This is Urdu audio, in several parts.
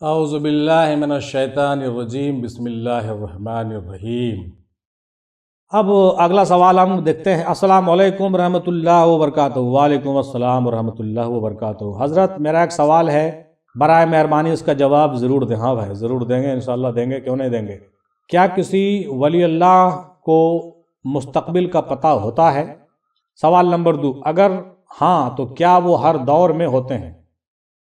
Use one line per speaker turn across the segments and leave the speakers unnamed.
اعوذ باللہ من الشیطان الرجیم، بسم اللہ الرحمن الرحیم۔ اب اگلا سوال ہم دیکھتے ہیں۔ السلام علیکم ورحمۃ اللہ وبرکاتہ۔ وعلیکم السلام ورحمۃ اللہ وبرکاتہ۔ حضرت میرا ایک سوال ہے، برائے مہربانی اس کا جواب ضرور دیں۔ ہاں بھائی ضرور دیں گے، انشاءاللہ دیں گے، کیوں نہیں دیں گے۔ کیا کسی ولی اللہ کو مستقبل کا پتہ ہوتا ہے؟ سوال نمبر 2، اگر ہاں تو کیا وہ ہر دور میں ہوتے ہیں؟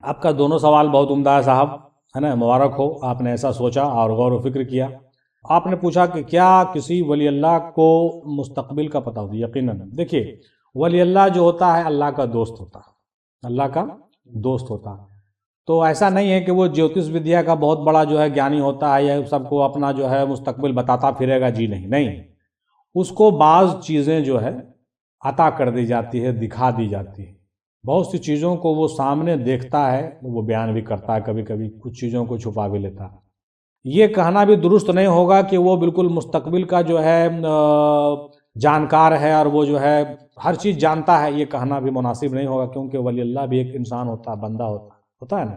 آپ کا دونوں سوال بہت عمدہ ہے صاحب، ہے نا، مبارک ہو، آپ نے ایسا سوچا اور غور و فکر کیا۔ آپ نے پوچھا کہ کیا کسی ولی اللہ کو مستقبل کا پتہ ہوتا ہے؟ یقیناً دیکھیے، ولی اللہ جو ہوتا ہے اللہ کا دوست ہوتا ہے، اللہ کا دوست ہوتا ہے۔ تو ایسا نہیں ہے کہ وہ جیوتش ودیا کا بہت بڑا جو ہے گیانی ہوتا ہے یا سب کو اپنا جو ہے مستقبل بتاتا پھرے گا، جی نہیں، اس کو بعض چیزیں جو ہے عطا کر دی جاتی ہے، دکھا دی جاتی ہے۔ بہت سی چیزوں کو وہ سامنے دیکھتا ہے، وہ بیان بھی کرتا ہے، کبھی کبھی کچھ چیزوں کو چھپا بھی لیتا ہے۔ یہ کہنا بھی درست نہیں ہوگا کہ وہ بالکل مستقبل کا جو ہے جانکار ہے اور وہ جو ہے ہر چیز جانتا ہے، یہ کہنا بھی مناسب نہیں ہوگا، کیونکہ ولی اللہ بھی ایک انسان ہوتا ہے، بندہ ہوتا ہے نا۔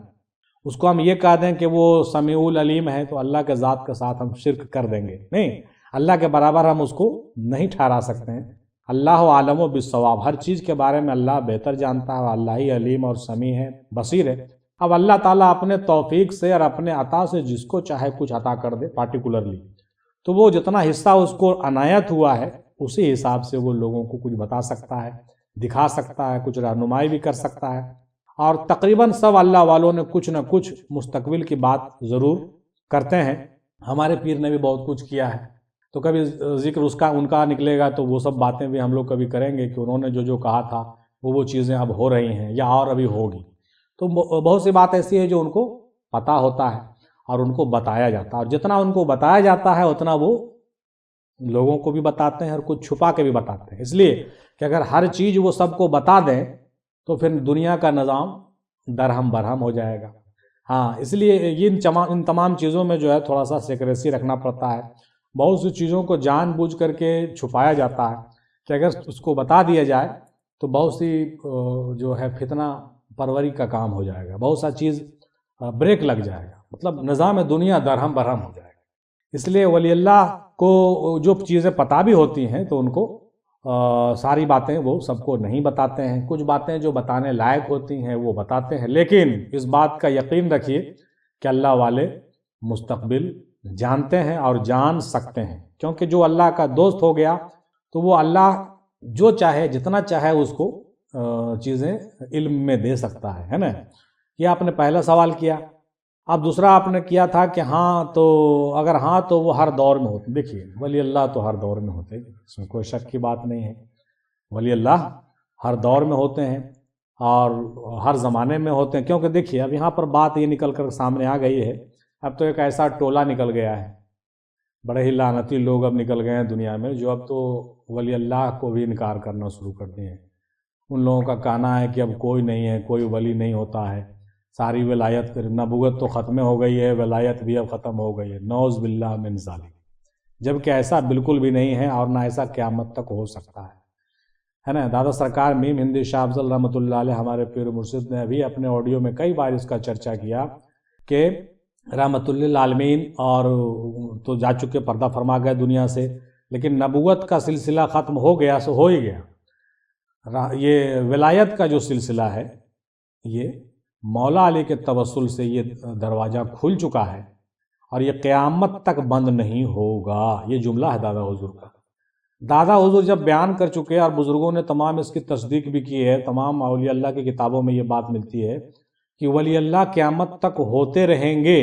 اس کو ہم یہ کہہ دیں کہ وہ سمیع العلیم ہے تو اللہ کے ذات کے ساتھ ہم شرک کر دیں گے، نہیں، اللہ کے برابر ہم اس کو نہیں ٹھہرا سکتے ہیں۔ اللہ عالم و بالصواب، ہر چیز کے بارے میں اللہ بہتر جانتا ہے، اللہ ہی علیم اور سمیع ہے، بصیر ہے۔ اب اللہ تعالیٰ اپنے توفیق سے اور اپنے عطا سے جس کو چاہے کچھ عطا کر دے پارٹیکولرلی، تو وہ جتنا حصہ اس کو عنایت ہوا ہے اسی حساب سے وہ لوگوں کو کچھ بتا سکتا ہے، دکھا سکتا ہے، کچھ رہنمائی بھی کر سکتا ہے۔ اور تقریباً سب اللہ والوں نے کچھ نہ کچھ مستقبل کی بات ضرور کرتے ہیں۔ ہمارے پیر نے بھی بہت کچھ کیا ہے، تو کبھی ذکر ان کا نکلے گا تو وہ سب باتیں بھی ہم لوگ کبھی کریں گے کہ انہوں نے جو کہا تھا وہ چیزیں اب ہو رہی ہیں یا اور ابھی ہوگی۔ تو بہت سی بات ایسی ہے جو ان کو پتہ ہوتا ہے اور ان کو بتایا جاتا ہے، اور جتنا ان کو بتایا جاتا ہے اتنا وہ لوگوں کو بھی بتاتے ہیں اور کچھ چھپا کے بھی بتاتے ہیں، اس لیے کہ اگر ہر چیز وہ سب کو بتا دیں تو پھر دنیا کا نظام درہم برہم ہو جائے گا۔ ہاں، اس لیے ان تمام چیزوں میں جو ہے تھوڑا سا سیکریسی رکھنا پڑتا ہے۔ بہت سی چیزوں کو جان بوجھ کر کے چھپایا جاتا ہے کہ اگر اس کو بتا دیا جائے تو بہت سی جو ہے فتنہ پروری کا کام ہو جائے گا، بہت سا چیز بریک لگ جائے گا، مطلب نظام دنیا درہم برہم ہو جائے گا۔ اس لیے ولی اللہ کو جو چیزیں پتہ بھی ہوتی ہیں تو ان کو ساری باتیں وہ سب کو نہیں بتاتے ہیں، کچھ باتیں جو بتانے لائق ہوتی ہیں وہ بتاتے ہیں، لیکن اس بات کا یقین رکھیے کہ اللہ والے مستقبل جانتے ہیں اور جان سکتے ہیں، کیونکہ جو اللہ کا دوست ہو گیا تو وہ اللہ جو چاہے جتنا چاہے اس کو چیزیں علم میں دے سکتا ہے نا۔ یہ آپ نے پہلا سوال کیا۔ اب دوسرا آپ نے کیا تھا کہ اگر ہاں تو وہ ہر دور میں ہوتے۔ دیکھیے، ولی اللہ تو ہر دور میں ہوتے ہیں، اس میں کوئی شک کی بات نہیں ہے۔ ولی اللہ ہر دور میں ہوتے ہیں اور ہر زمانے میں ہوتے ہیں، کیونکہ دیکھیے اب یہاں پر بات یہ نکل کر سامنے آ گئی ہے، اب تو ایک ایسا ٹولہ نکل گیا ہے، بڑے ہی لعنتی لوگ اب نکل گئے ہیں دنیا میں، جو اب تو ولی اللہ کو بھی انکار کرنا شروع کر دیے ہیں۔ ان لوگوں کا کہنا ہے کہ اب کوئی نہیں ہے، کوئی ولی نہیں ہوتا ہے، ساری ولایت نبوت تو ختم ہو گئی ہے، ولایت بھی اب ختم ہو گئی ہے، نعوذ باللہ من ذالک، جبکہ ایسا بالکل بھی نہیں ہے اور نہ ایسا قیامت تک ہو سکتا ہے نا۔ دادا سرکار میم ہندی شاہ افضل رحمۃ اللہ علیہ، ہمارے پیر مرشد نے ابھی اپنے آڈیو میں کئی بار اس کا چرچا کیا کہ رحمت للعالمین اور تو جا چکے، پردہ فرما گئے دنیا سے، لیکن نبوت کا سلسلہ ختم ہو گیا سو ہو ہی گیا۔ یہ ولایت کا جو سلسلہ ہے یہ مولا علی کے توسل سے یہ دروازہ کھل چکا ہے اور یہ قیامت تک بند نہیں ہوگا۔ یہ جملہ ہے دادا حضور کا۔ دادا حضور جب بیان کر چکے اور بزرگوں نے تمام اس کی تصدیق بھی کی ہے، تمام اولیاء اللہ کی کتابوں میں یہ بات ملتی ہے کہ ولی اللہ قیامت تک ہوتے رہیں گے،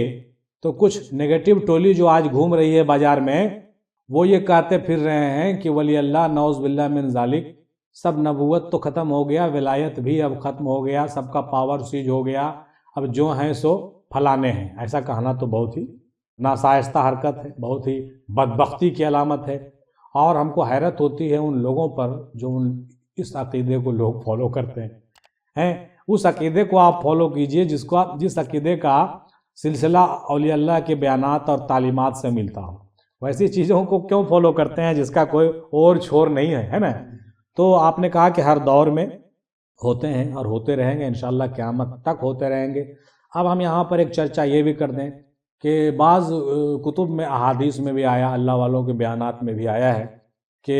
تو کچھ نیگیٹو ٹولی جو آج گھوم رہی ہے بازار میں، وہ یہ کہتے پھر رہے ہیں کہ ولی اللہ نعوذ باللہ من ذالک، سب نبوت تو ختم ہو گیا، ولایت بھی اب ختم ہو گیا، سب کا پاور سیج ہو گیا، اب جو ہیں سو پھلانے ہیں۔ ایسا کہنا تو بہت ہی ناشائستہ حرکت ہے، بہت ہی بدبختی کی علامت ہے، اور ہم کو حیرت ہوتی ہے ان لوگوں پر جو اس عقیدے کو لوگ فالو کرتے ہیں۔ اس عقیدے کو آپ فالو کیجئے جس عقیدے کا سلسلہ اولیاء اللہ کے بیانات اور تعلیمات سے ملتا ہو۔ ویسی چیزوں کو کیوں فالو کرتے ہیں جس کا کوئی اور چھور نہیں ہے نا۔ تو آپ نے کہا کہ ہر دور میں ہوتے ہیں اور ہوتے رہیں گے، انشاءاللہ قیامت تک ہوتے رہیں گے۔ اب ہم یہاں پر ایک چرچہ یہ بھی کر دیں کہ بعض کتب میں احادیث میں بھی آیا، اللہ والوں کے بیانات میں بھی آیا ہے کہ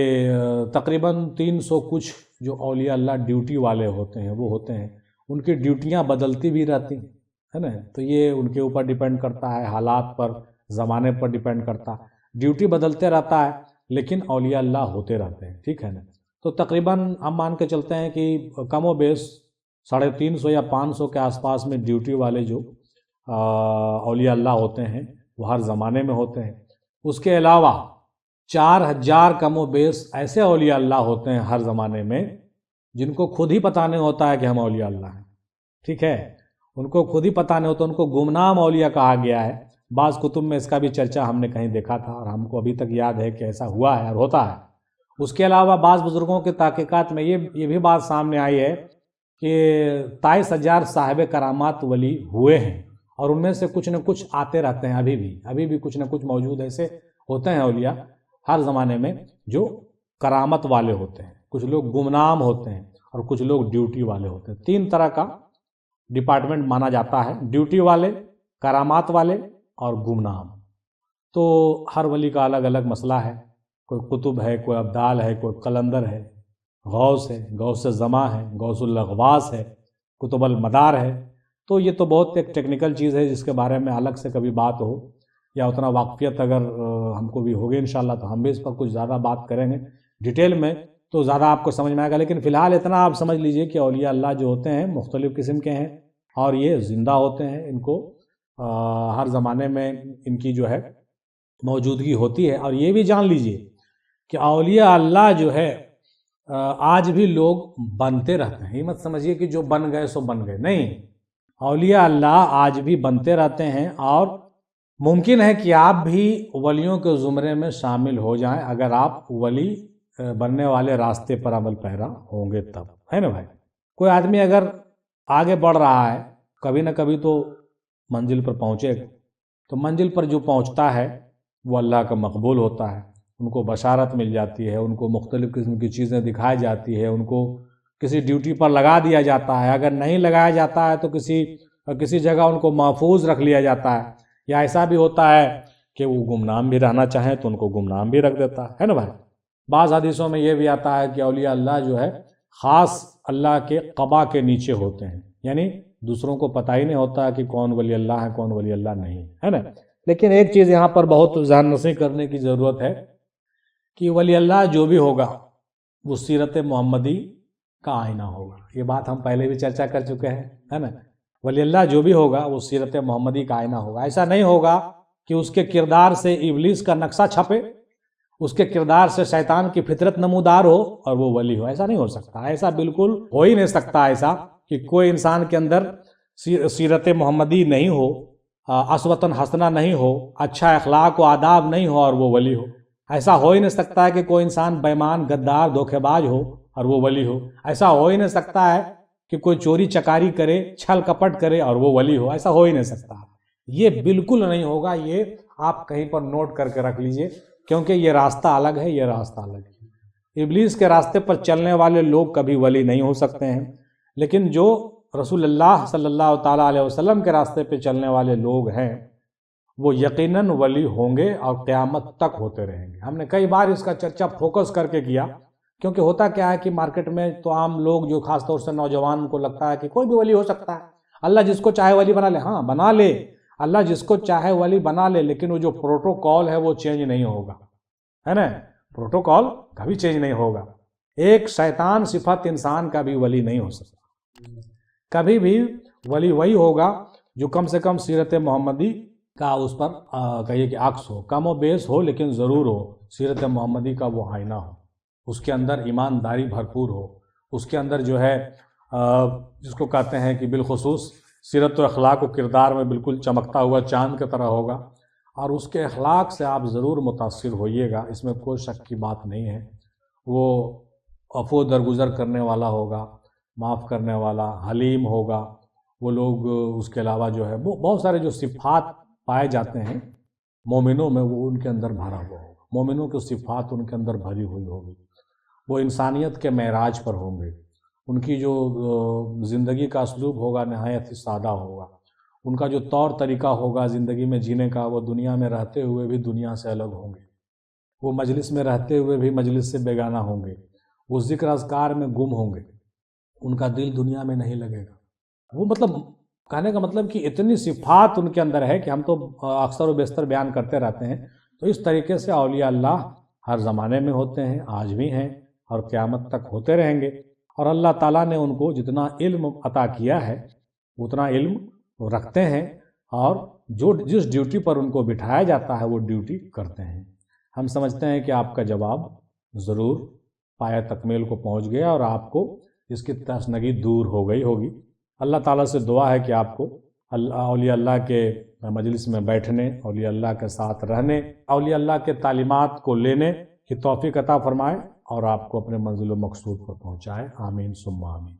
تقریباً 300 کچھ جو اولیاء اللہ ڈیوٹی والے ہوتے ہیں وہ ہوتے ہیں، ان کی ڈیوٹیاں بدلتی بھی رہتی ہیں، ہے نا؟ تو یہ ان کے اوپر ڈیپینڈ کرتا ہے، حالات پر، زمانے پر ڈیپینڈ کرتا ہے، ڈیوٹی بدلتے رہتا ہے لیکن اولیاء اللہ ہوتے رہتے ہیں، ٹھیک ہے نا؟ تو تقریباً ہم مان کے چلتے ہیں کہ کم و بیش 350 یا 500 کے آس پاس میں ڈیوٹی والے جو اولیاء اللہ ہوتے ہیں وہ ہر زمانے میں ہوتے ہیں۔ اس کے علاوہ 4000 کم و بیش ایسے اولیاء اللہ ہوتے ہیں ہر زمانے میں جن کو خود ہی پتہ نہیں ہوتا ہے کہ ہم اولیاء اللہ ہیں، ٹھیک ہے؟ ان کو خود ہی پتہ نہیں ہوتا، ان کو گمنام اولیاء کہا گیا ہے۔ بعض کتب میں اس کا بھی چرچہ ہم نے کہیں دیکھا تھا اور ہم کو ابھی تک یاد ہے کہ ایسا ہوا ہے اور ہوتا ہے۔ اس کے علاوہ بعض بزرگوں کے تحقیقات میں یہ بھی بات سامنے آئی ہے کہ 23,000 صاحب کرامات ولی ہوئے ہیں اور ان میں سے کچھ نہ کچھ آتے رہتے ہیں، ابھی بھی کچھ نہ کچھ موجود ایسے ہوتے ہیں اولیاء ہر زمانے میں جو کرامت والے ہوتے ہیں۔ کچھ لوگ گمنام ہوتے ہیں اور کچھ لوگ ڈیوٹی والے ہوتے ہیں۔ 3 طرح کا ڈپارٹمنٹ مانا جاتا ہے، ڈیوٹی والے، کرامات والے اور گمنام۔ تو ہر ولی کا الگ الگ مسئلہ ہے، کوئی قطب ہے، کوئی ابدال ہے، کوئی قلندر ہے، غوث ہے، غوث زماں ہے، غوث الاغواث ہے، قطب المدار ہے۔ تو یہ تو بہت ایک ٹیکنیکل چیز ہے جس کے بارے میں الگ سے کبھی بات ہو یا اتنا واقفیت اگر ہم کو بھی ہوگی انشاءاللہ تو ہم بھی اس پر کچھ زیادہ بات کریں گے ڈیٹیل میں، تو زیادہ آپ کو سمجھ میں آئے گا۔ لیکن فی الحال اتنا آپ سمجھ لیجئے کہ اولیاء اللہ جو ہوتے ہیں مختلف قسم کے ہیں اور یہ زندہ ہوتے ہیں، ان کو ہر زمانے میں ان کی جو ہے موجودگی ہوتی ہے۔ اور یہ بھی جان لیجئے کہ اولیاء اللہ جو ہے آج بھی لوگ بنتے رہتے ہیں۔ یہ مت سمجھیے کہ جو بن گئے سو بن گئے، نہیں، اولیاء اللہ آج بھی بنتے رہتے ہیں اور ممکن ہے کہ آپ بھی ولیوں کے زمرے میں شامل ہو جائیں اگر آپ ولی بننے والے راستے پر عمل پیرا ہوں گے تب، ہے نا بھائی؟ کوئی آدمی اگر آگے بڑھ رہا ہے کبھی نہ کبھی تو منزل پر پہنچے گا، تو منزل پر جو پہنچتا ہے وہ اللہ کا مقبول ہوتا ہے، ان کو بشارت مل جاتی ہے، ان کو مختلف قسم کی چیزیں دکھائی جاتی ہے، ان کو کسی ڈیوٹی پر لگا دیا جاتا ہے، اگر نہیں لگایا جاتا ہے تو کسی جگہ ان کو محفوظ رکھ لیا جاتا ہے، یا ایسا بھی ہوتا ہے کہ وہ گمنام بھی رہنا چاہیں تو ان کو گمنام بھی رکھ دیتا ہے نا بھائی؟ بعض حدیثوں میں یہ بھی آتا ہے کہ اولیاء اللہ جو ہے خاص اللہ کے قبا کے نیچے ہوتے ہیں، یعنی دوسروں کو پتہ ہی نہیں ہوتا کہ کون ولی اللہ ہے کون ولی اللہ نہیں ہے نا۔ لیکن ایک چیز یہاں پر بہت ذہن نشین کرنے کی ضرورت ہے کہ ولی اللہ جو بھی ہوگا وہ سیرت محمدی کا آئینہ ہوگا۔ یہ بات ہم پہلے بھی چرچا کر چکے ہیں، ہے نا؟ ولی اللہ جو بھی ہوگا وہ سیرت محمدی کا آئینہ ہوگا۔ ایسا نہیں ہوگا کہ اس کے کردار سے ابلیس کا نقشہ چھپے، اس کے کردار سے شیطان کی فطرت نمودار ہو اور وہ ولی ہو، ایسا نہیں ہو سکتا، ایسا بالکل ہو ہی نہیں سکتا، ایسا کہ کوئی انسان کے اندر سیرت محمدی نہیں ہو، اسوۃ حسنہ نہیں ہو، اچھا اخلاق و آداب نہیں ہو اور وہ ولی ہو۔ ایسا ہو ہی نہیں سکتا ہے کہ کوئی انسان بیمان، غدار، دھوکے باز ہو اور وہ ولی ہو۔ ایسا ہو ہی نہیں سکتا ہے کہ کوئی چوری چکاری کرے، چھل کپٹ کرے اور وہ ولی ہو، ایسا ہو ہی نہیں سکتا۔ یہ بالکل نہیں ہوگا، یہ آپ کہیں پر نوٹ کر کے رکھ لیجئے، کیونکہ یہ راستہ الگ ہے، یہ راستہ الگ ہے۔ ابلیس کے راستے پر چلنے والے لوگ کبھی ولی نہیں ہو سکتے ہیں، لیکن جو رسول اللہ صلی اللہ تعالیٰ علیہ وسلم کے راستے پہ چلنے والے لوگ ہیں وہ یقیناً ولی ہوں گے اور قیامت تک ہوتے رہیں گے۔ ہم نے کئی بار اس کا چرچہ فوکس کر کے کیا، کیونکہ ہوتا کیا ہے کہ مارکیٹ میں تو عام لوگ جو خاص طور سے نوجوان کو لگتا ہے کہ کوئی بھی ولی ہو سکتا ہے، اللہ جس کو چاہے ولی بنا لے۔ ہاں بنا لے، اللہ جس کو چاہے ولی بنا لے، لیکن وہ جو پروٹوکول ہے وہ چینج نہیں ہوگا، ہے نا؟ پروٹوکول کبھی چینج نہیں ہوگا۔ ایک شیطان صفت انسان کا بھی ولی نہیں ہو سکتا، کبھی بھی ولی وہی ہوگا جو کم سے کم سیرت محمدی کا اس پر کہیے کہ عکس ہو، کم و بیش ہو لیکن ضرور ہو، سیرت محمدی کا وہ آئینہ ہو، اس کے اندر ایمانداری بھرپور ہو، اس کے اندر جو ہے جس کو کہتے ہیں کہ بالخصوص سیرت و اخلاق و کردار میں بالکل چمکتا ہوا چاند کی طرح ہوگا، اور اس کے اخلاق سے آپ ضرور متاثر ہوئیے گا، اس میں کوئی شک کی بات نہیں ہے۔ وہ عفو درگزر کرنے والا ہوگا، معاف کرنے والا، حلیم ہوگا، وہ لوگ اس کے علاوہ جو ہے بہت سارے جو صفات پائے جاتے ہیں مومنوں میں وہ ان کے اندر بھرا ہوا ہوگا، مومنوں کی صفات ان کے اندر بھری ہوئی ہوگی، وہ انسانیت کے معراج پر ہوں گے، ان کی جو زندگی کا اسلوب ہوگا نہایت ہی سادہ ہوگا، ان کا جو طور طریقہ ہوگا زندگی میں جینے کا، وہ دنیا میں رہتے ہوئے بھی دنیا سے الگ ہوں گے، وہ مجلس میں رہتے ہوئے بھی مجلس سے بیگانہ ہوں گے، وہ ذکر اذکار میں گم ہوں گے، ان کا دل دنیا میں نہیں لگے گا۔ وہ مطلب کہنے کا مطلب کہ اتنی صفات ان کے اندر ہے کہ ہم تو اکثر و بیشتر بیان کرتے رہتے ہیں۔ تو اس طریقے سے اولیاء اللہ ہر زمانے میں ہوتے ہیں، آج بھی ہیں اور قیامت تک ہوتے رہیں گے، اور اللہ تعالیٰ نے ان کو جتنا علم عطا کیا ہے اتنا علم وہ رکھتے ہیں، اور جس ڈیوٹی پر ان کو بٹھایا جاتا ہے وہ ڈیوٹی کرتے ہیں۔ ہم سمجھتے ہیں کہ آپ کا جواب ضرور پایہ تکمیل کو پہنچ گیا اور آپ کو اس کی تشنگی دور ہو گئی ہوگی۔ اللہ تعالیٰ سے دعا ہے کہ آپ کو اولیاء اللہ کے مجلس میں بیٹھنے، اولیاء اللہ کے ساتھ رہنے، اولیاء اللہ کے تعلیمات کو لینے کی توفیق عطا فرمائے اور آپ کو اپنے منزل و مقصود پر پہنچائے۔ آمین ثم آمین۔